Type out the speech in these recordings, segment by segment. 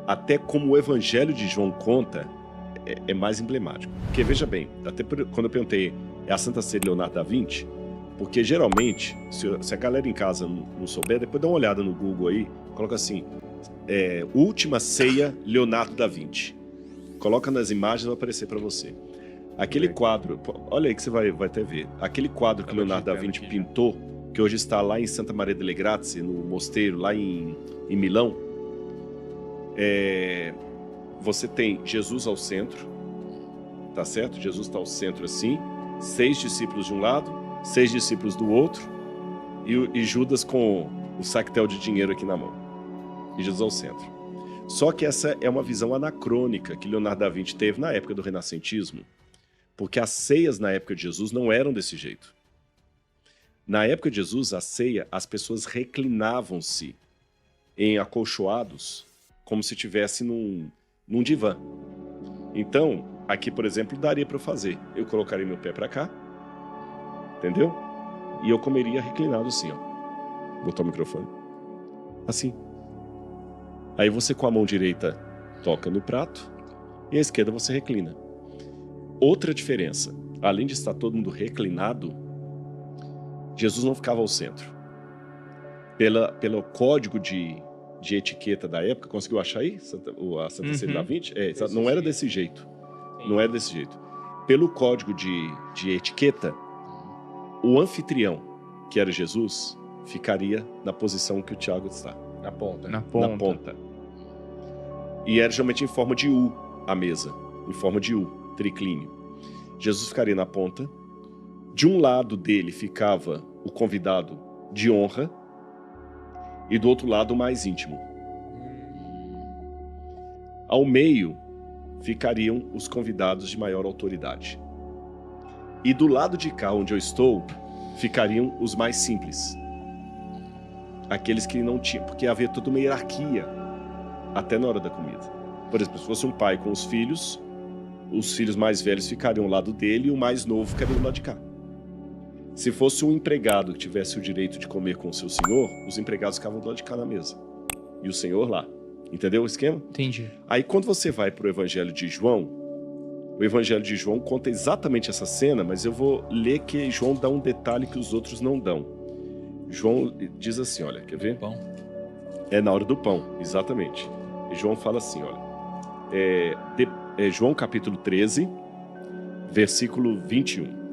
até como o Evangelho de João conta, é mais emblemático. Porque, veja bem, até quando eu perguntei, é a Santa Ceia de Leonardo da Vinci? Porque, geralmente, se a galera em casa não souber, depois dá uma olhada no Google aí, coloca assim, Última Ceia Leonardo da Vinci. Coloca nas imagens, vai aparecer para você. Aquele quadro, olha aí que você vai até ver. Aquele quadro que Leonardo da Vinci pintou, que hoje está lá em Santa Maria delle Grazie, no mosteiro, lá em Milão, você tem Jesus ao centro, tá certo? Jesus está ao centro assim, 6 discípulos de um lado, 6 discípulos do outro, e Judas com o sactel de dinheiro aqui na mão. E Jesus ao centro. Só que essa é uma visão anacrônica que Leonardo da Vinci teve na época do renascentismo, porque as ceias na época de Jesus não eram desse jeito. Na época de Jesus, a ceia, as pessoas reclinavam-se em acolchoados, como se estivesse num divã. Então, aqui, por exemplo, daria para eu fazer. Eu colocaria meu pé para cá, entendeu? E eu comeria reclinado assim, ó. Botar o microfone. Assim. Aí você com a mão direita toca no prato e a esquerda você reclina. Outra diferença, além de estar todo mundo Jesus não ficava ao centro. Pelo código de etiqueta da época, conseguiu achar aí? A Santa Ceia da Vinci? Não era desse jeito. Não era desse jeito. Pelo código de etiqueta, o anfitrião, que era Jesus, ficaria na posição que o Tiago está. Na ponta. Na ponta. E era geralmente em forma de U a mesa. Em forma de U, triclínio. Jesus ficaria na ponta. De um lado dele ficava o convidado de honra e do outro lado o mais íntimo. Ao meio ficariam os convidados de maior autoridade. E do lado de cá, onde eu estou, ficariam os mais simples. Aqueles que não tinham, porque havia toda uma hierarquia até na hora da comida. Por exemplo, se fosse um pai com os filhos mais velhos ficariam ao lado dele e o mais novo ficaria do lado de cá. Se fosse um empregado que tivesse o direito de comer com o seu senhor, os empregados ficavam do lado de cá na mesa. E o senhor lá. Entendeu o esquema? Entendi. Aí quando você vai para o Evangelho de João, o Evangelho de João conta exatamente essa cena, mas eu vou ler que João dá um detalhe que os outros não dão. João diz assim, olha, quer ver? Pão. É na hora do pão, exatamente. E João fala assim, olha. João capítulo 13, versículo 21.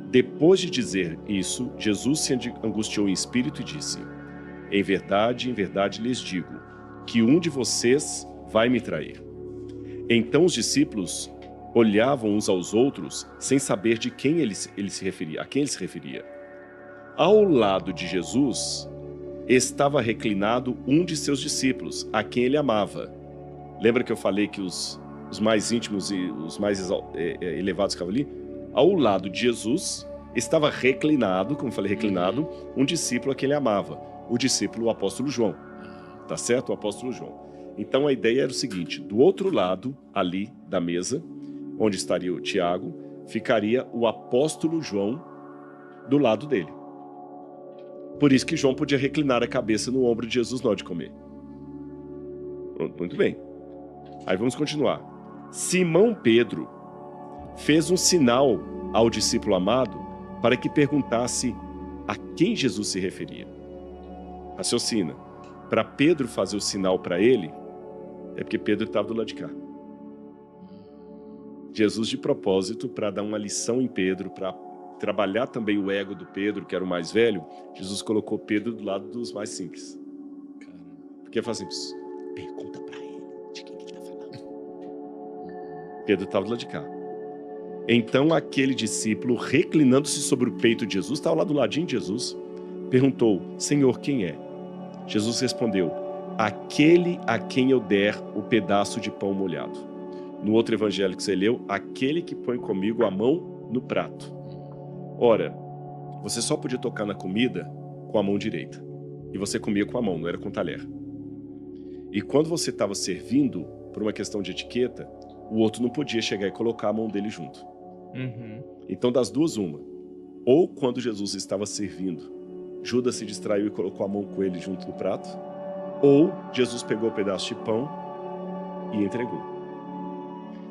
Depois de dizer isso, Jesus se angustiou em espírito e disse: em verdade lhes digo, que um de vocês vai me trair. Então os discípulos olhavam uns aos outros sem saber de quem ele se referia, a quem ele se referia. Ao lado de Jesus estava reclinado um de seus discípulos, a quem ele amava. Lembra que eu falei que os mais íntimos e os mais elevados ficavam ali? Ao lado de Jesus estava reclinado, como eu falei, reclinado, um discípulo a quem ele amava. O discípulo, o apóstolo João. Tá certo? O apóstolo João. Então a ideia era o seguinte, do outro lado, ali da mesa, onde estaria o Tiago, ficaria o apóstolo João do lado dele. Por isso que João podia reclinar a cabeça no ombro de Jesus na hora de comer. Muito bem. Aí vamos continuar. Simão Pedro fez um sinal ao discípulo amado para que perguntasse a quem Jesus se referia. Raciocina. Para Pedro fazer o sinal para ele, é porque Pedro estava do lado de cá. Jesus, de propósito, para dar uma lição em Pedro, para trabalhar também o ego do Pedro, que era o mais velho, Jesus colocou Pedro do lado dos mais simples. Porque ele fala assim, pergunta para ele de quem ele está falando. Pedro estava do lado de cá. Então aquele discípulo, reclinando-se sobre o peito de Jesus, estava lá do ladinho de Jesus, perguntou, Senhor, quem é? Jesus respondeu, aquele a quem eu der o pedaço de pão molhado. No outro evangelho que você leu, aquele que põe comigo a mão no prato. Ora, você só podia tocar na comida com a mão direita. E você comia com a mão, não era com talher. E quando você estava servindo, por uma questão de etiqueta, o outro não podia chegar e colocar a mão dele junto. Então, das duas, uma. Ou quando Jesus estava servindo, Judas se distraiu e colocou a mão com ele junto no prato. Ou Jesus pegou o pedaço de pão e entregou.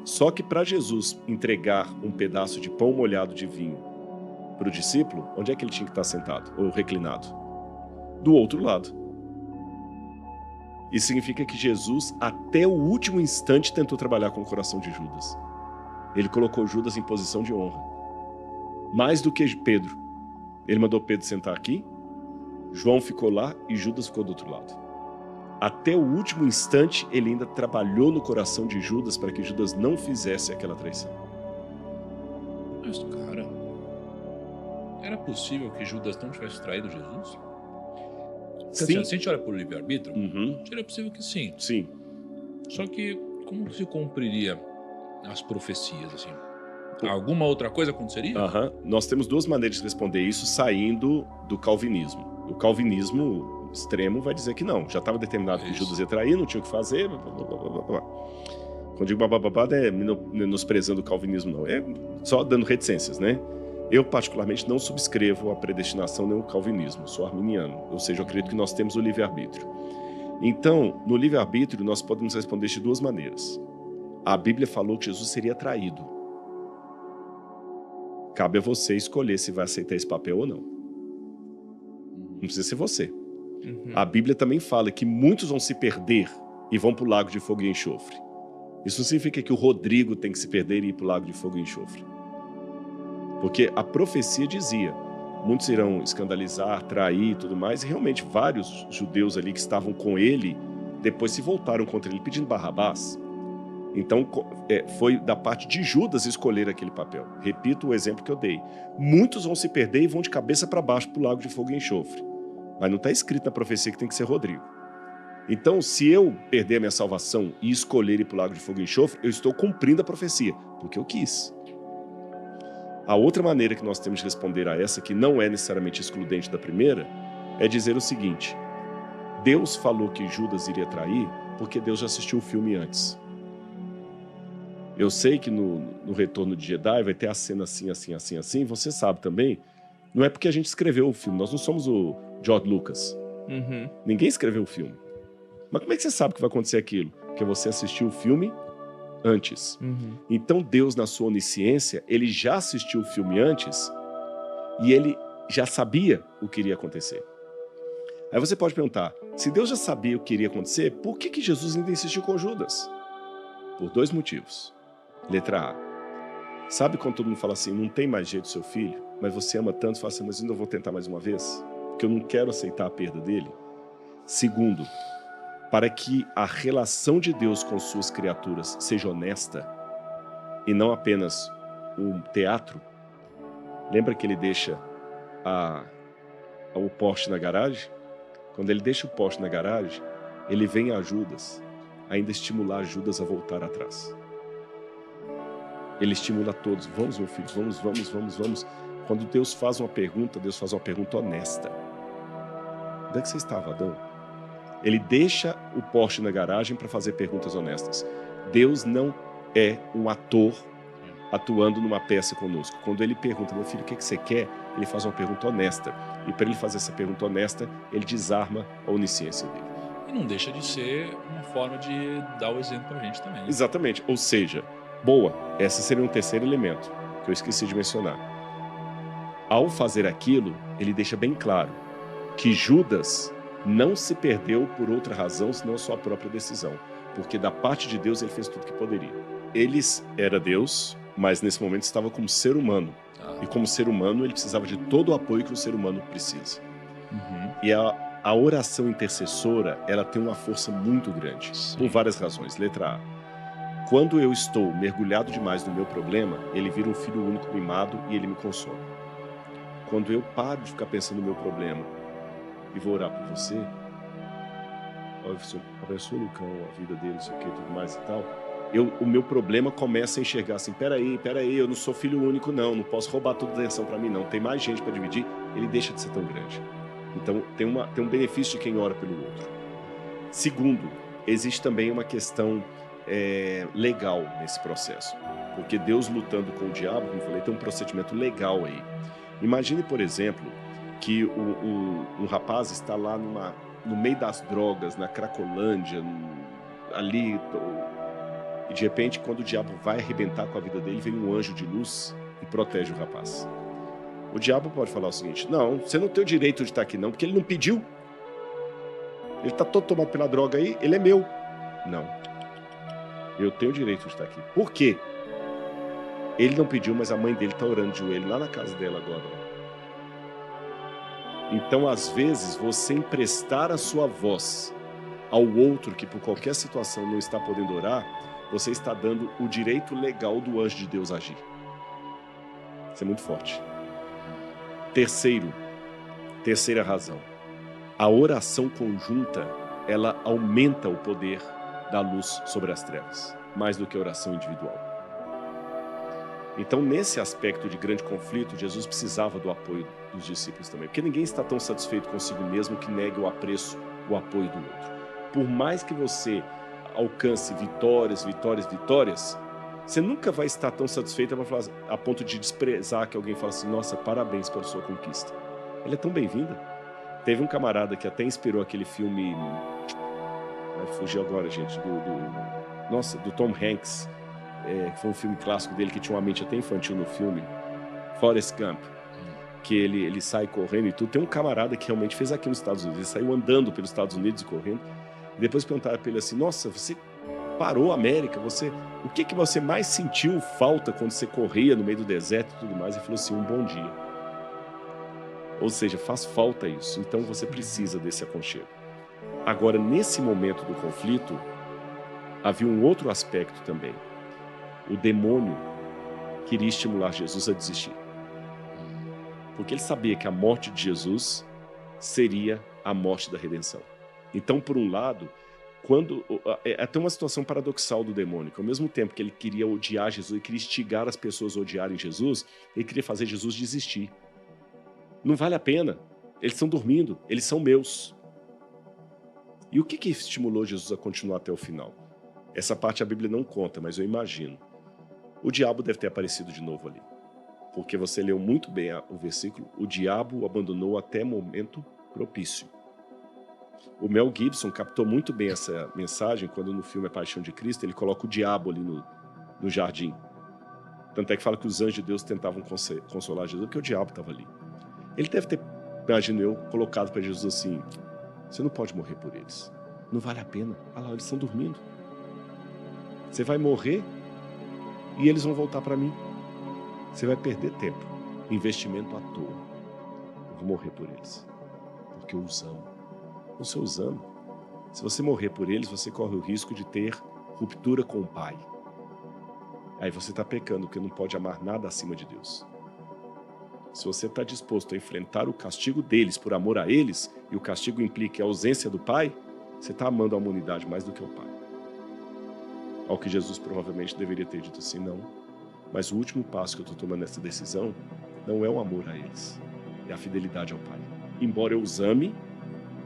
Só que para Jesus entregar um pedaço de pão molhado de vinho para o discípulo, onde é que ele tinha que estar sentado ou reclinado? Do outro lado. Isso significa que Jesus, até o último instante, tentou trabalhar com o coração de Judas. Ele colocou Judas em posição de honra. Mais do que Pedro. Ele mandou Pedro sentar aqui, João ficou lá e Judas ficou do outro lado. Até o último instante, ele ainda trabalhou no coração de Judas para que Judas não fizesse aquela traição. Mas, cara, era possível que Judas não tivesse traído Jesus? Sim. Se a gente olha por livre-arbítrio, Uhum. seria possível que sim. Sim. Só que como se cumpriria as profecias, assim? Alguma outra coisa aconteceria? Nós temos duas maneiras de responder isso saindo do calvinismo. O calvinismo extremo vai dizer que não. Já estava determinado que Judas ia trair, não tinha o que fazer. Blá, blá, blá, blá, blá. Quando digo bababá, não é menosprezando o calvinismo, não. É só dando reticências, né? Eu, particularmente, não subscrevo a predestinação nem o calvinismo. Sou arminiano. Ou seja, eu acredito que nós temos o livre-arbítrio. Então, no livre-arbítrio, nós podemos responder de duas maneiras. A Bíblia falou que Jesus seria traído. Cabe a você escolher se vai aceitar esse papel ou não. Não precisa ser você. A Bíblia também fala que muitos vão se perder e vão para o lago de fogo e enxofre. Isso não significa que o Rodrigo tem que se perder e ir para o lago de fogo e enxofre. Porque a profecia dizia, muitos irão escandalizar, trair e tudo mais, e realmente vários judeus ali que estavam com ele, depois se voltaram contra ele pedindo Barrabás. Então, foi da parte de Judas escolher aquele papel. Repito o exemplo que eu dei. Muitos vão se perder e vão de cabeça para baixo para o lago de fogo e enxofre. Mas não está escrito na profecia que tem que ser Rodrigo. Então, se eu perder a minha salvação e escolher ir para o lago de fogo e enxofre, eu estou cumprindo a profecia, porque eu quis. A outra maneira que nós temos de responder a essa, que não é necessariamente excludente da primeira, é dizer o seguinte: Deus falou que Judas iria trair porque Deus já assistiu o filme antes. Eu sei que no Retorno de Jedi vai ter a cena assim, assim, assim, assim. Você sabe também, não é porque a gente escreveu o filme, nós não somos o George Lucas. Ninguém escreveu o filme. Mas como é que você sabe que vai acontecer aquilo? Porque você assistiu o filme antes. Então Deus, na sua onisciência, ele já assistiu o filme antes e ele já sabia o que iria acontecer. Aí você pode perguntar, se Deus já sabia o que iria acontecer, por que Jesus ainda insistiu com Judas? Por dois motivos. Letra A. Sabe quando todo mundo fala assim, não tem mais jeito do seu filho, mas você ama tanto, fala assim, mas eu ainda vou tentar mais uma vez? Porque eu não quero aceitar a perda dele. Segundo, para que a relação de Deus com suas criaturas seja honesta e não apenas um teatro. Lembra que ele deixa o Porsche na garagem? Quando ele deixa o Porsche na garagem, ele vem a Judas, ainda estimular Judas a voltar atrás. Ele estimula todos. Vamos, meu filho, vamos. Quando Deus faz uma pergunta honesta. Onde é que você estava, Adão? Ele deixa o Porsche na garagem para fazer perguntas honestas. Deus não é um ator atuando numa peça conosco. Quando ele pergunta, meu filho, o que você quer? Ele faz uma pergunta honesta. E para ele fazer essa pergunta honesta, ele desarma a onisciência dele. E não deixa de ser uma forma de dar o exemplo para a gente também. Né? Exatamente. Ou seja, esse seria um terceiro elemento que eu esqueci de mencionar. Ao fazer aquilo, ele deixa bem claro que Judas não se perdeu por outra razão senão a sua própria decisão, porque da parte de Deus ele fez tudo o que poderia. Ele era Deus, mas nesse momento estava como ser humano. E como ser humano ele precisava de todo o apoio que um ser humano precisa. E a oração intercessora, ela tem uma força muito grande. Sim. Por várias razões. Letra A. Quando eu estou mergulhado demais no meu problema, ele vira um filho único mimado e ele me consola. Quando eu paro de ficar pensando no meu problema e vou orar por você, abençoa o Lucão, a vida dele, isso aqui, tudo mais e tal, o meu problema começa a enxergar assim, peraí, eu não sou filho único não posso roubar toda a atenção para mim não, tem mais gente para dividir, ele deixa de ser tão grande. Então tem um benefício de quem ora pelo outro. Segundo, existe também uma questão legal nesse processo, porque Deus lutando com o diabo, como eu falei, tem um procedimento legal aí. Imagine, por exemplo, que um rapaz está lá no meio das drogas, na Cracolândia, ali E de repente, quando o diabo vai arrebentar com a vida dele, vem um anjo de luz e protege o rapaz. O diabo pode falar o seguinte: não, você não tem o direito de estar aqui não, porque ele não pediu. Ele está todo tomado pela droga aí, ele é meu. Não. Eu tenho o direito de estar aqui. Por quê? Ele não pediu, mas a mãe dele está orando de joelho lá na casa dela agora. Então, às vezes, você emprestar a sua voz ao outro que por qualquer situação não está podendo orar, você está dando o direito legal do anjo de Deus agir. Isso é muito forte. Terceira razão. A oração conjunta, ela aumenta o poder da luz sobre as trevas, mais do que a oração individual. Então, nesse aspecto de grande conflito, Jesus precisava do apoio dos discípulos também, porque ninguém está tão satisfeito consigo mesmo que negue o apreço, o apoio do outro. Por mais que você alcance vitórias, você nunca vai estar tão satisfeito a ponto de desprezar que alguém fala assim: nossa, parabéns pela sua conquista. Ela é tão bem-vinda. Teve um camarada que até inspirou aquele filme, fugiu agora, gente, do Tom Hanks, que foi um filme clássico dele, que tinha uma mente até infantil no filme, Forrest Gump, que ele sai correndo e tudo. Tem um camarada que realmente fez aqui nos Estados Unidos, ele saiu andando pelos Estados Unidos e correndo, e depois perguntaram para ele assim: nossa, você parou a América, o que você mais sentiu falta quando você corria no meio do deserto e tudo mais? Ele falou assim: um bom dia. Ou seja, faz falta isso, então você precisa desse aconchego. Agora, nesse momento do conflito, havia um outro aspecto também. O demônio queria estimular Jesus a desistir. Porque ele sabia que a morte de Jesus seria a morte da redenção. Então, por um lado, é até uma situação paradoxal do demônio, que ao mesmo tempo que ele queria odiar Jesus, ele queria instigar as pessoas a odiarem Jesus, ele queria fazer Jesus desistir. Não vale a pena, eles estão dormindo, eles são meus. E o que estimulou Jesus a continuar até o final? Essa parte a Bíblia não conta, mas eu imagino. O diabo deve ter aparecido de novo ali. Porque você leu muito bem o versículo: o diabo o abandonou até momento propício. O Mel Gibson captou muito bem essa mensagem quando no filme A Paixão de Cristo ele coloca o diabo ali no jardim. Tanto é que fala que os anjos de Deus tentavam consolar Jesus porque o diabo estava ali. Ele deve ter, imagino eu, colocado para Jesus assim: você não pode morrer por eles. Não vale a pena. Olha lá, eles estão dormindo. Você vai morrer e eles vão voltar para mim. Você vai perder tempo, investimento à toa. Eu vou morrer por eles, porque eu os amo. Você os ama. Se você morrer por eles, você corre o risco de ter ruptura com o Pai. Aí você está pecando, porque não pode amar nada acima de Deus. Se você está disposto a enfrentar o castigo deles por amor a eles, e o castigo implica a ausência do Pai, você está amando a humanidade mais do que o Pai. Ao que Jesus provavelmente deveria ter dito assim: não, mas o último passo que eu estou tomando nessa decisão não é o amor a eles, é a fidelidade ao Pai. Embora eu os ame,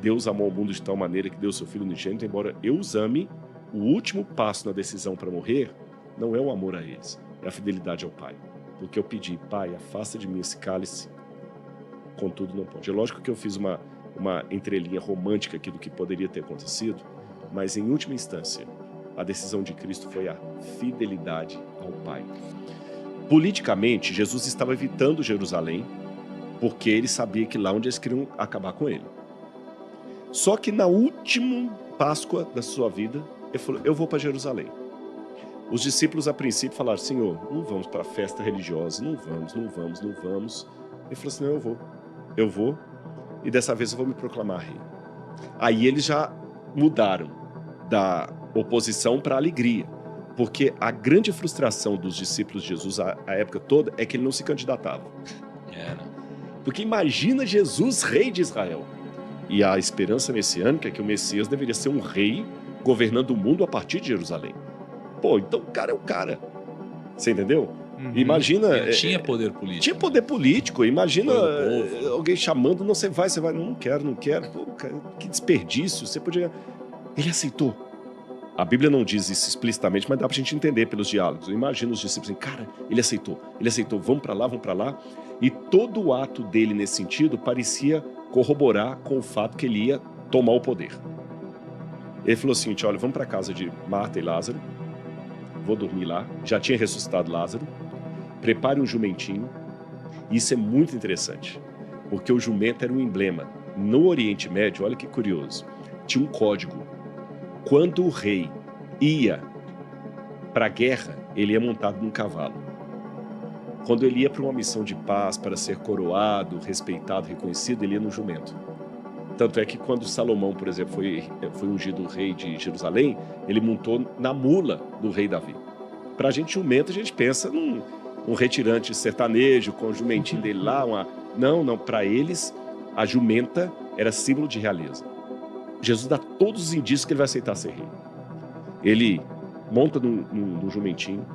Deus amou o mundo de tal maneira que deu seu Filho unigênito, embora eu os ame, o último passo na decisão para morrer não é o amor a eles, é a fidelidade ao Pai. Porque eu pedi: Pai, afasta de mim esse cálice, contudo não pode. É lógico que eu fiz uma entrelinha romântica aqui do que poderia ter acontecido, mas em última instância, a decisão de Cristo foi a fidelidade ao Pai. Politicamente, Jesus estava evitando Jerusalém, porque ele sabia que lá onde eles queriam acabar com ele. Só que na última Páscoa da sua vida, ele falou: eu vou para Jerusalém. Os discípulos a princípio falaram: Senhor, não vamos para a festa religiosa, não vamos. Ele falou assim: não, eu vou, e dessa vez eu vou me proclamar rei. Aí eles já mudaram da oposição para a alegria, porque a grande frustração dos discípulos de Jesus a época toda é que ele não se candidatava. Porque imagina Jesus rei de Israel, e a esperança messiânica é que o Messias deveria ser um rei governando o mundo a partir de Jerusalém. Pô, então o cara é o cara. Você entendeu? Imagina... Ele tinha poder político. Tinha poder político. Imagina alguém chamando: não, você vai. Não quero. Pô, cara, que desperdício. Você podia... Ele aceitou. A Bíblia não diz isso explicitamente, mas dá pra gente entender pelos diálogos. Imagina os discípulos assim: cara, ele aceitou. Vamos pra lá. E todo o ato dele nesse sentido parecia corroborar com o fato que ele ia tomar o poder. Ele falou o seguinte: olha, vamos pra casa de Marta e Lázaro, vou dormir lá. Já tinha ressuscitado Lázaro. Prepare um jumentinho. Isso é muito interessante, porque o jumento era um emblema. No Oriente Médio, olha que curioso, tinha um código. Quando o rei ia para a guerra, ele ia montado num cavalo. Quando ele ia para uma missão de paz, para ser coroado, respeitado, reconhecido, ele ia no jumento. Tanto é que quando Salomão, por exemplo, foi ungido o rei de Jerusalém, ele montou na mula do rei Davi. Para a gente, jumento, a gente pensa num retirante sertanejo, com o jumentinho dele lá. Não, para eles, a jumenta era símbolo de realeza. Jesus dá todos os indícios que ele vai aceitar ser rei. Ele monta no jumentinho,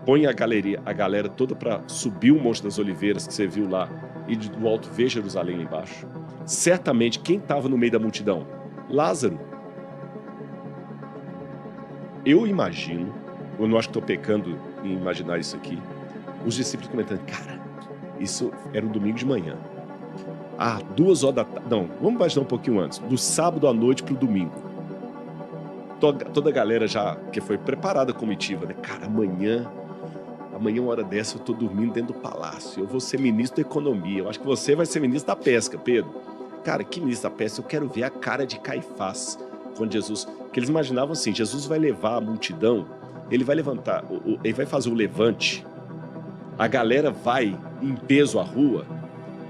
põe a galera toda para subir o Monte das Oliveiras, que você viu lá, e do alto ver Jerusalém lá embaixo. Certamente, quem estava no meio da multidão? Lázaro. Eu imagino, eu não acho que estou pecando em imaginar isso aqui, os discípulos comentando, cara, isso era um domingo de manhã. 2 horas da tarde, não, vamos imaginar um pouquinho antes, do sábado à noite para o domingo. Toda a galera já, que foi preparada a comitiva, né? Cara, amanhã, uma hora dessa, eu tô dormindo dentro do palácio. Eu vou ser ministro da economia. Eu acho que você vai ser ministro da pesca, Pedro. Cara, que ministro da pesca? Eu quero ver a cara de Caifás. Quando Jesus... Porque eles imaginavam assim, Jesus vai levar a multidão, ele vai levantar, ele vai fazer o levante, a galera vai em peso à rua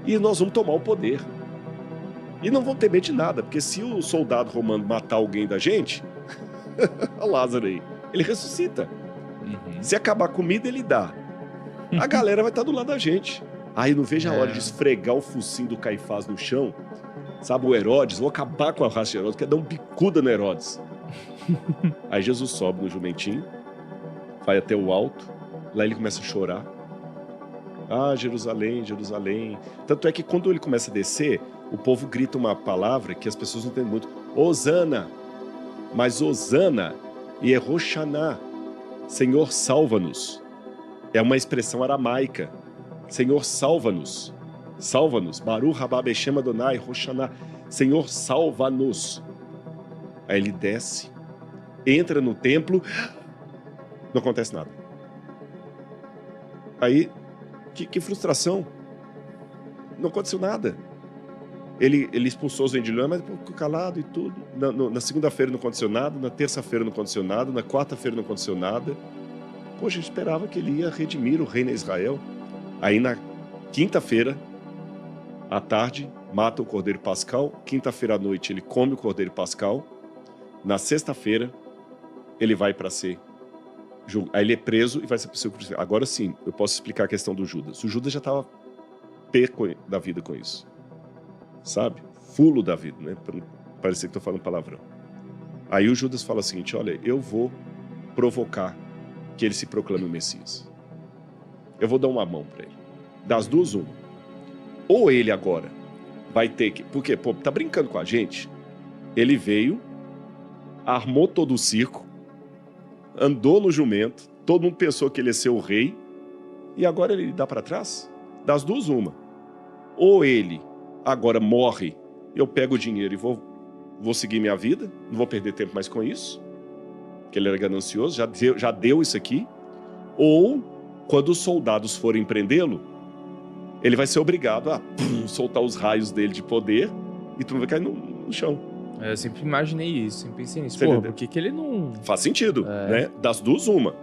e nós vamos tomar o poder. E não vão ter medo de nada, porque se o soldado romano matar alguém da gente... Olha o Lázaro aí. Ele ressuscita. Se acabar a comida, ele dá. A galera vai estar do lado da gente. Aí não vejo a hora de esfregar o focinho do Caifás no chão. Sabe, o Herodes, vou acabar com a raça de Herodes, quer dar um bicuda no Herodes. Aí Jesus sobe no jumentinho, vai até o alto, lá ele começa a chorar. Jerusalém, Jerusalém. Tanto é que quando ele começa a descer, o povo grita uma palavra que as pessoas não entendem muito. Hosana. Mas Hosana e Roshaná. Senhor, salva-nos. É uma expressão aramaica. Senhor, salva-nos. Salva-nos. Baruch haba Beshem Adonai Roshaná. Senhor, salva-nos. Aí ele desce, entra no templo, não acontece nada. Aí, que frustração. Não aconteceu nada. Ele expulsou os vendilhões, mas ficou calado e tudo. Na segunda-feira não aconteceu nada, na terça-feira não aconteceu nada, na quarta-feira não aconteceu nada. Poxa, a gente esperava que ele ia redimir o reino de Israel. Aí na quinta-feira, à tarde, mata o cordeiro pascal. Quinta-feira à noite ele come o cordeiro pascal. Na sexta-feira, ele vai para ser julgado. Aí ele é preso e vai ser crucificado. Agora sim, eu posso explicar a questão do Judas. O Judas já estava pé da vida com isso. Sabe? Fulo da vida, né? Para não parecer que estou falando palavrão. Aí o Judas fala o seguinte, olha, eu vou provocar que ele se proclame o Messias. Eu vou dar uma mão para ele. Das duas, uma. Ou ele agora vai ter que... Porque, tá brincando com a gente? Ele veio, armou todo o circo, andou no jumento, todo mundo pensou que ele ia ser o rei, e agora ele dá para trás? Das duas, uma. Ou ele agora morre, eu pego o dinheiro e vou seguir minha vida, não vou perder tempo mais com isso, porque ele era ganancioso, já deu isso aqui. Ou, quando os soldados forem prendê-lo, ele vai ser obrigado a soltar os raios dele de poder e tudo vai cair no chão. Eu sempre imaginei isso, sempre pensei nisso. Porra, por que ele não... Faz sentido, né? Das duas, uma.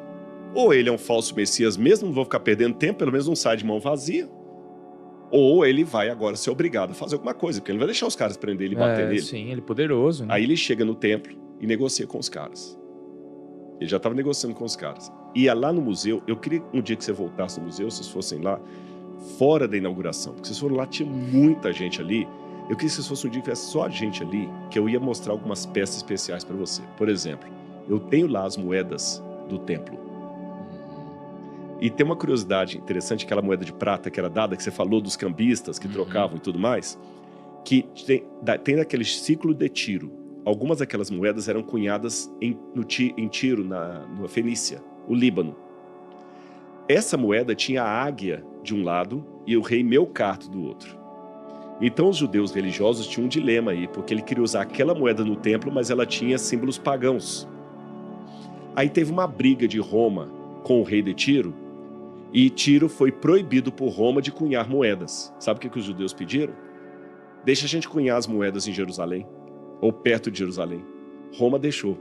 Ou ele é um falso Messias mesmo, não vou ficar perdendo tempo, pelo menos não sai de mão vazia. Ou ele vai agora ser obrigado a fazer alguma coisa, porque ele não vai deixar os caras prender ele e bater nele. Sim, ele é poderoso, né? Aí ele chega no templo e negocia com os caras. Ele já estava negociando com os caras. Ia lá no museu, eu queria um dia que você voltasse no museu, se vocês fossem lá, fora da inauguração, porque vocês foram lá, tinha muita gente ali. Eu queria que vocês fossem um dia que tivesse só a gente ali, que eu ia mostrar algumas peças especiais para você. Por exemplo, eu tenho lá as moedas do templo. E tem uma curiosidade interessante, aquela moeda de prata que era dada, que você falou dos cambistas que trocavam e tudo mais, que tem aquele ciclo de Tiro. Algumas daquelas moedas eram cunhadas em Tiro, na Fenícia, o Líbano. Essa moeda tinha a águia de um lado e o rei Melcarto do outro. Então os judeus religiosos tinham um dilema aí, porque ele queria usar aquela moeda no templo, mas ela tinha símbolos pagãos. Aí teve uma briga de Roma com o rei de Tiro, e Tiro foi proibido por Roma de cunhar moedas. Sabe o que os judeus pediram? Deixa a gente cunhar as moedas em Jerusalém, ou perto de Jerusalém. Roma deixou.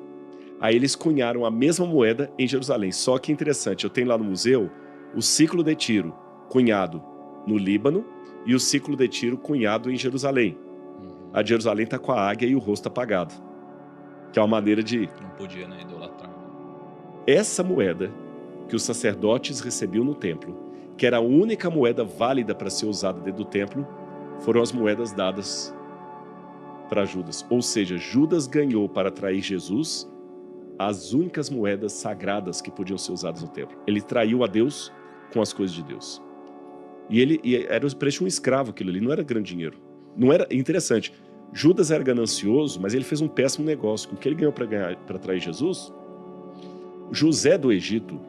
Aí eles cunharam a mesma moeda em Jerusalém. Só que interessante, eu tenho lá no museu o ciclo de Tiro cunhado no Líbano e o ciclo de Tiro cunhado em Jerusalém. A de Jerusalém está com a águia e o rosto apagado, que é uma maneira de... Não podia, né, idolatrar. Essa moeda que os sacerdotes recebiam no templo, que era a única moeda válida para ser usada dentro do templo, foram as moedas dadas para Judas. Ou seja, Judas ganhou para atrair Jesus as únicas moedas sagradas que podiam ser usadas no templo. Ele traiu a Deus com as coisas de Deus. E era o preço de um escravo aquilo ali, não era grande dinheiro. Não era interessante. Judas era ganancioso, mas ele fez um péssimo negócio. Com o que ele ganhou para atrair Jesus, José do Egito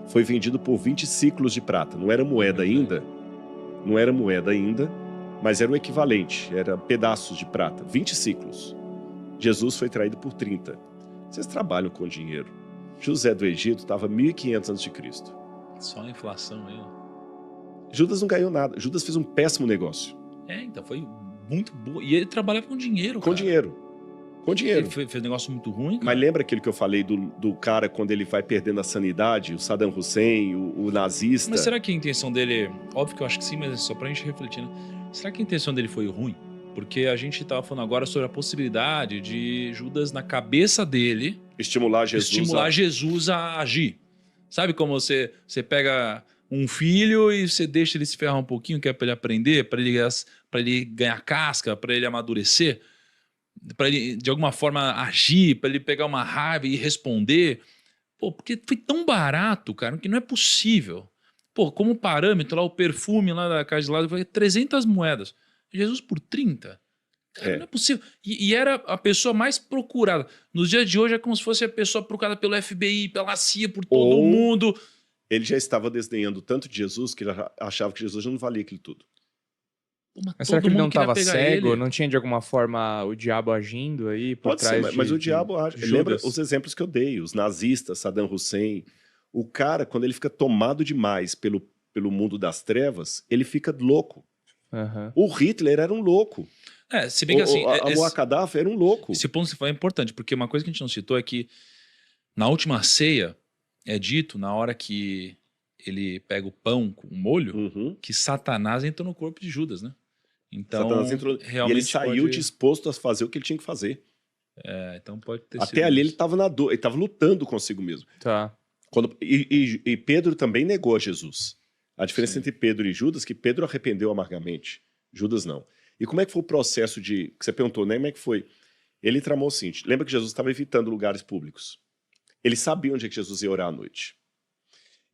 foi vendido por 20 ciclos de prata. Não era moeda ainda, mas era o equivalente, era pedaços de prata, 20 ciclos. Jesus foi traído por 30. Vocês trabalham com dinheiro. José do Egito estava 1500 a.C. Só a inflação aí, ó. Judas não ganhou nada. Judas fez um péssimo negócio. Então foi muito bom. E ele trabalhava com dinheiro, Com dinheiro. Com dinheiro. Ele fez um negócio muito ruim, cara. Mas lembra aquilo que eu falei do cara quando ele vai perdendo a sanidade? O Saddam Hussein, o nazista. Mas será que a intenção dele... Óbvio que eu acho que sim, mas é só pra gente refletir, né? Será que a intenção dele foi ruim? Porque a gente estava falando agora sobre a possibilidade de Judas, na cabeça dele, estimular Jesus a agir. Sabe como você pega um filho e você deixa ele se ferrar um pouquinho, que é para ele aprender, para ele ganhar casca, para ele amadurecer, para ele, de alguma forma, agir, para ele pegar uma raiva e responder. Pô, porque foi tão barato, cara, que não é possível. Pô, como parâmetro, lá o perfume lá da casa de lado foi 300 moedas. Jesus por 30? Cara, não é possível. E era a pessoa mais procurada. Nos dias de hoje é como se fosse a pessoa procurada pelo FBI, pela CIA, por todo mundo. Ele já estava desdenhando tanto de Jesus que ele achava que Jesus não valia aquilo tudo. Pô, mas será que ele não estava cego? Ele? Não tinha de alguma forma o diabo agindo aí por Pode trás ser, mas o diabo age. Judas? Lembra os exemplos que eu dei, os nazistas, Saddam Hussein. O cara, quando ele fica tomado demais pelo mundo das trevas, ele fica louco. Uhum. O Hitler era um louco. Se bem que assim... O Gaddafi era um louco. Esse ponto que você falou é importante, porque uma coisa que a gente não citou é que na última ceia é dito, na hora que ele pega o pão com o molho, que Satanás entrou no corpo de Judas, né? Então, Satanás entrou, realmente e ele saiu disposto a fazer o que ele tinha que fazer. Então pode ter Até ali ele estava na dor, ele estava lutando consigo mesmo. Tá. E Pedro também negou a Jesus. A diferença entre Pedro e Judas é que Pedro arrependeu amargamente, Judas não. E como é que foi o processo que você perguntou, né? Como é que foi? Ele tramou o seguinte, lembra que Jesus estava evitando lugares públicos. Ele sabia onde é que Jesus ia orar à noite.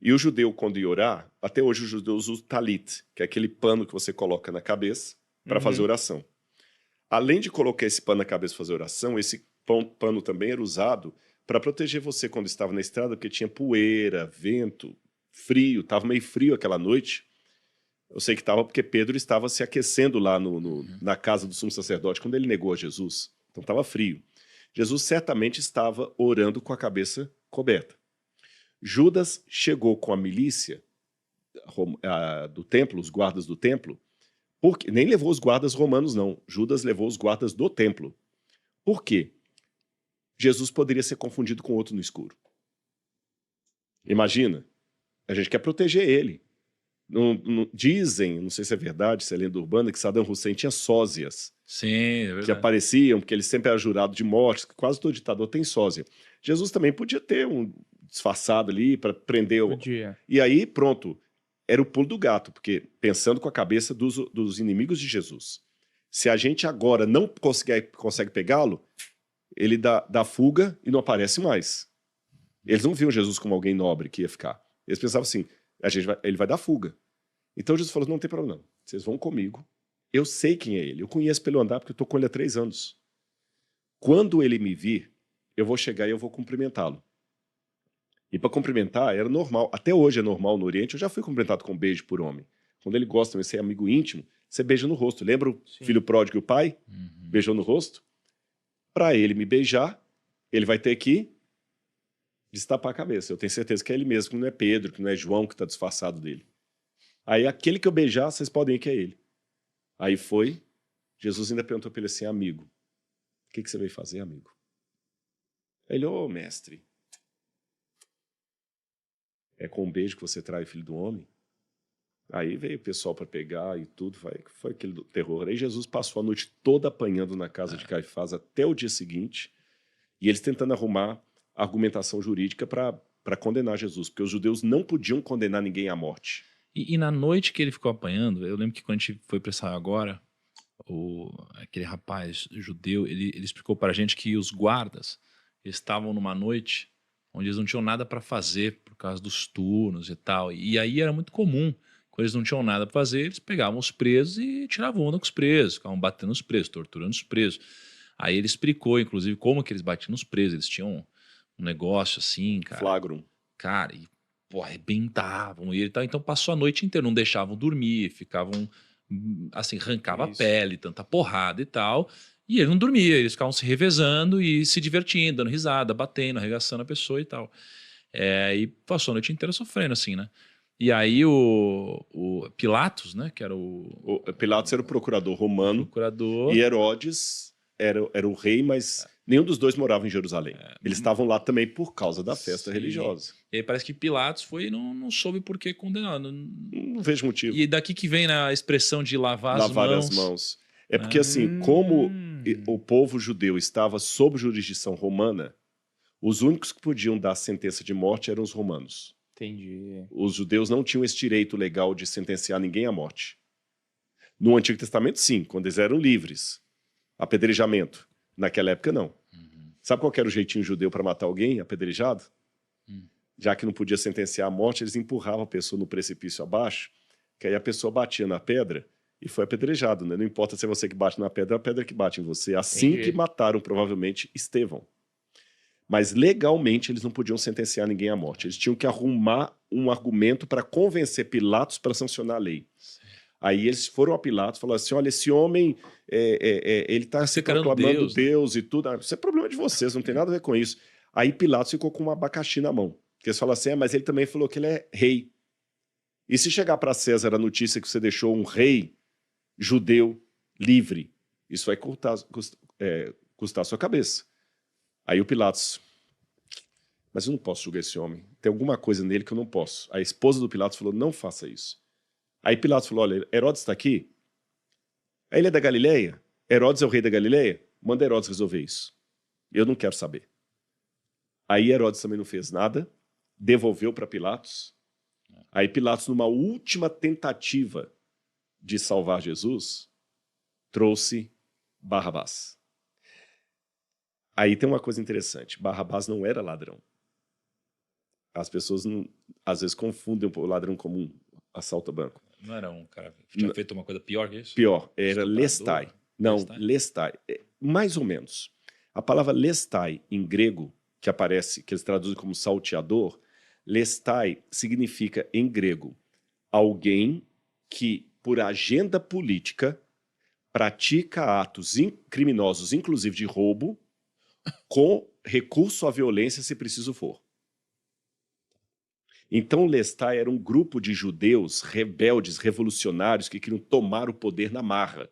E o judeu, quando ia orar, até hoje os judeus usam talit, que é aquele pano que você coloca na cabeça para fazer oração. Além de colocar esse pano na cabeça para fazer oração, esse pano também era usado para proteger você quando estava na estrada, porque tinha poeira, vento, frio, estava meio frio aquela noite. Eu sei que estava porque Pedro estava se aquecendo lá na casa do sumo sacerdote quando ele negou a Jesus. Então estava frio. Jesus certamente estava orando com a cabeça coberta. Judas chegou com a milícia do templo, os guardas do templo, porque nem levou os guardas romanos, não. Judas levou os guardas do templo. Por quê? Jesus poderia ser confundido com outro no escuro. Imagina, a gente quer proteger ele. Dizem, não sei se é verdade, se é lenda urbana, que Saddam Hussein tinha sósias. Sim, é verdade. Que apareciam, porque ele sempre era jurado de morte, quase todo ditador tem sósia. Jesus também podia ter um disfarçado ali para prender o... Podia. E aí, pronto, era o pulo do gato, porque pensando com a cabeça dos inimigos de Jesus. Se a gente agora não consegue pegá-lo, ele dá fuga e não aparece mais. Eles não viam Jesus como alguém nobre que ia ficar. Eles pensavam assim, ele vai dar fuga. Então Jesus falou, não tem problema não, vocês vão comigo, eu sei quem é ele, eu conheço pelo andar porque eu estou com ele há 3 anos. Quando ele me vir, eu vou chegar e eu vou cumprimentá-lo. E para cumprimentar era normal, até hoje é normal no Oriente, eu já fui cumprimentado com um beijo por homem. Quando ele gosta, você é amigo íntimo, você beija no rosto. Lembra o filho pródigo e o pai? Beijou no rosto? Para ele me beijar, ele vai ter que destapar a cabeça. Eu tenho certeza que é ele mesmo, que não é Pedro, que não é João que está disfarçado dele. Aí aquele que eu beijar, vocês podem ir que é ele. Aí foi, Jesus ainda perguntou para ele assim, amigo, o que você veio fazer, amigo? Aí ele, ô mestre, é com um beijo que você trai o filho do homem? Aí veio o pessoal para pegar e tudo, foi aquele terror. Aí Jesus passou a noite toda apanhando na casa de Caifás até o dia seguinte, e eles tentando arrumar argumentação jurídica para condenar Jesus, porque os judeus não podiam condenar ninguém à morte. E na noite que ele ficou apanhando, eu lembro que quando a gente foi para essa agora, aquele rapaz judeu, ele explicou para a gente que os guardas estavam numa noite onde eles não tinham nada para fazer por causa dos turnos e tal. E aí era muito comum, quando eles não tinham nada para fazer, eles pegavam os presos e tiravam onda com os presos, ficavam batendo os presos, torturando os presos. Aí ele explicou, inclusive, como que eles batiam nos presos. Eles tinham um negócio assim, cara. Flagrum. Cara, e pô, arrebentavam ele e tal. Então passou a noite inteira, não deixavam dormir, ficavam assim, arrancava a pele, tanta porrada e tal. E ele não dormia, eles ficavam se revezando e se divertindo, dando risada, batendo, arregaçando a pessoa e tal. E passou a noite inteira sofrendo, assim, né? E aí o Pilatos, né, que era o Pilatos era o procurador romano. Procurador. E Herodes era o rei, mas nenhum dos dois morava em Jerusalém. Eles estavam lá também por causa da festa religiosa. E aí parece que Pilatos foi e não soube por que condenar. Não vejo motivo. E daqui que vem a expressão de lavar as mãos. É porque assim, como o povo judeu estava sob jurisdição romana, os únicos que podiam dar sentença de morte eram os romanos. Entendi. Os judeus não tinham esse direito legal de sentenciar ninguém à morte. No Antigo Testamento, sim, quando eles eram livres. Apedrejamento. Naquela época, não. Sabe qual era o jeitinho judeu para matar alguém apedrejado? Já que não podia sentenciar à morte, eles empurravam a pessoa no precipício abaixo, que aí a pessoa batia na pedra e foi apedrejado, né? Não importa se é você que bate na pedra, é a pedra que bate em você. Assim que mataram, provavelmente, Estevão. Mas legalmente eles não podiam sentenciar ninguém à morte. Eles tinham que arrumar um argumento para convencer Pilatos para sancionar a lei. Aí eles foram a Pilatos e falaram assim, olha, esse homem, ele está se proclamando Deus e tudo. Isso é problema de vocês, não tem nada a ver com isso. Aí Pilatos ficou com um abacaxi na mão. Porque eles falam assim, mas ele também falou que ele é rei. E se chegar para César a notícia que você deixou um rei judeu livre, isso vai custar a sua cabeça. Aí o Pilatos, mas eu não posso julgar esse homem. Tem alguma coisa nele que eu não posso. A esposa do Pilatos falou, não faça isso. Aí Pilatos falou, olha, Herodes está aqui? Aí ele é da Galileia? Herodes é o rei da Galileia? Manda Herodes resolver isso. Eu não quero saber. Aí Herodes também não fez nada, devolveu para Pilatos. Aí Pilatos, numa última tentativa de salvar Jesus, trouxe Barrabás. Aí tem uma coisa interessante, Barrabás não era ladrão. As pessoas às vezes confundem o ladrão comum, assalto a banco. Não era um cara que tinha feito uma coisa pior que isso? Pior, era lestai. Não, lestai. Mais ou menos. A palavra lestai em grego, que aparece, que eles traduzem como salteador, lestai significa em grego alguém que, por agenda política, pratica atos criminosos, inclusive de roubo, com recurso à violência se preciso for. Então lestai era um grupo de judeus rebeldes, revolucionários que queriam tomar o poder na marra.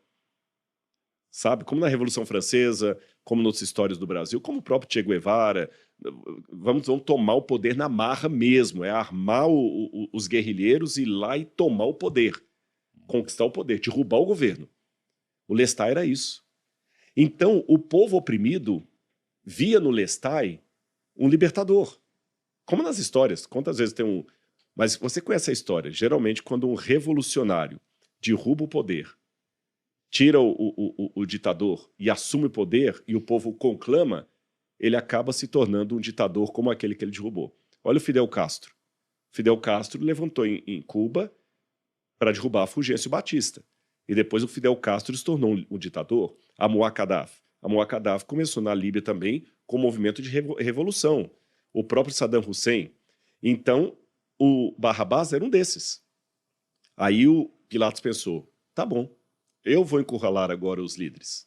Sabe? Como na Revolução Francesa, como nas histórias do Brasil, como o próprio Che Guevara. Vamos tomar o poder na marra mesmo, é armar os guerrilheiros e ir lá e tomar o poder, conquistar o poder, derrubar o governo. O lestai era isso. Então, o povo oprimido via no lestai um libertador. Como nas histórias, quantas vezes tem um... Mas você conhece a história. Geralmente, quando um revolucionário derruba o poder, tira o ditador e assume o poder, e o povo conclama, ele acaba se tornando um ditador como aquele que ele derrubou. Olha o Fidel Castro. Fidel Castro levantou em Cuba para derrubar a Fulgêncio Batista. E depois o Fidel Castro se tornou um ditador. Muammar Gaddafi. Muammar Gaddafi começou na Líbia também com um movimento de revolução. O próprio Saddam Hussein. Então, o Barrabás era um desses. Aí o Pilatos pensou, tá bom, eu vou encurralar agora os líderes.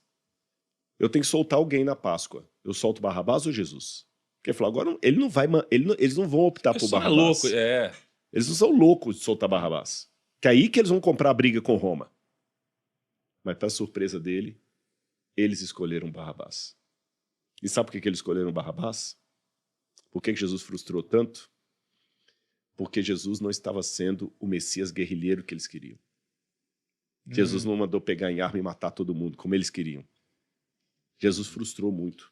Eu tenho que soltar alguém na Páscoa. Eu solto Barrabás ou Jesus? Porque ele falou, agora ele não vai, eles não vão optar por Só é Barrabás. louco, é. Eles não são loucos de soltar Barrabás. Que é aí que eles vão comprar a briga com Roma. Mas para surpresa dele, eles escolheram Barrabás. E sabe por que eles escolheram Barrabás? Por que Jesus frustrou tanto? Porque Jesus não estava sendo o Messias guerrilheiro que eles queriam. Jesus não mandou pegar em arma e matar todo mundo, como eles queriam. Jesus frustrou muito.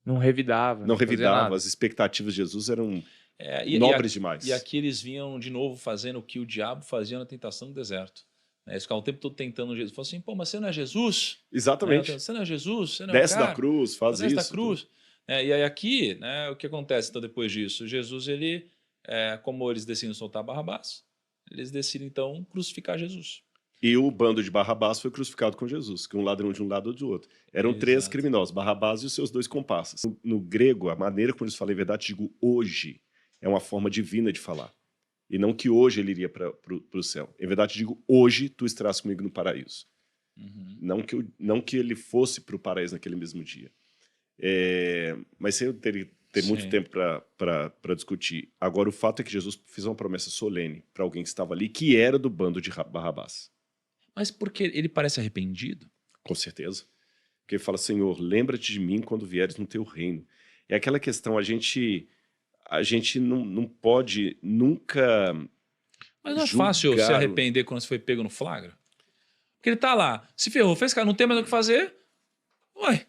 Não revidava. Não fazia revidava. nada. As expectativas de Jesus eram É, nobres demais. E aqui eles vinham de novo fazendo o que o diabo fazia na tentação do deserto. Né? Eles ficavam o tempo todo tentando Jesus. Falaram assim, pô, mas você não é Jesus? Exatamente. Né? Você não é Jesus? Você não Desce é o cara? da cruz, faz Desce isso. da cruz. É, e aí aqui, né, o que acontece então depois disso? Jesus, ele, como eles decidem soltar Barrabás, eles decidem então crucificar Jesus. E o bando de Barrabás foi crucificado com Jesus, que um ladrão de um lado ou do outro. Eram três Exato. criminosos, Barrabás e os seus dois comparsas. No grego, a maneira como eles falam em verdade, digo hoje, é uma forma divina de falar. E não que hoje ele iria para o céu. Em verdade, digo hoje tu estarás comigo no paraíso. Uhum. Não que ele fosse para o paraíso naquele mesmo dia. Mas sem eu ter muito Sim. tempo para discutir. Agora, o fato é que Jesus fez uma promessa solene para alguém que estava ali, que era do bando de Barrabás. Mas porque ele parece arrependido? Com certeza. Porque ele fala, Senhor, lembra-te de mim quando vieres no teu reino. É aquela questão, a gente não pode nunca... Mas não é julgar fácil se o- arrepender quando você foi pego no flagra? Porque ele tá lá, se ferrou, fez cara, não tem mais o que fazer. Ué,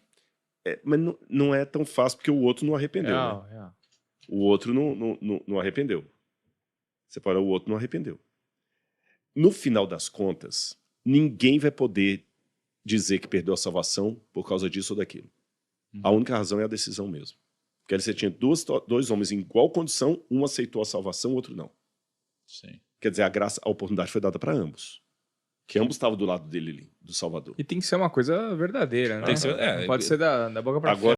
Mas não é tão fácil, porque o outro não arrependeu, né? Real, real. O outro não arrependeu. Você fala, o outro não arrependeu. No final das contas, ninguém vai poder dizer que perdeu a salvação por causa disso ou daquilo. A única razão é a decisão mesmo. Porque ali você tinha dois homens em igual condição, um aceitou a salvação, o outro não. sim. Quer dizer, a oportunidade foi dada para ambos. Que ambos estavam do lado dele ali, do Salvador. E tem que ser uma coisa verdadeira, né? Tem que ser- Não pode ser da boca pra Agora, fora.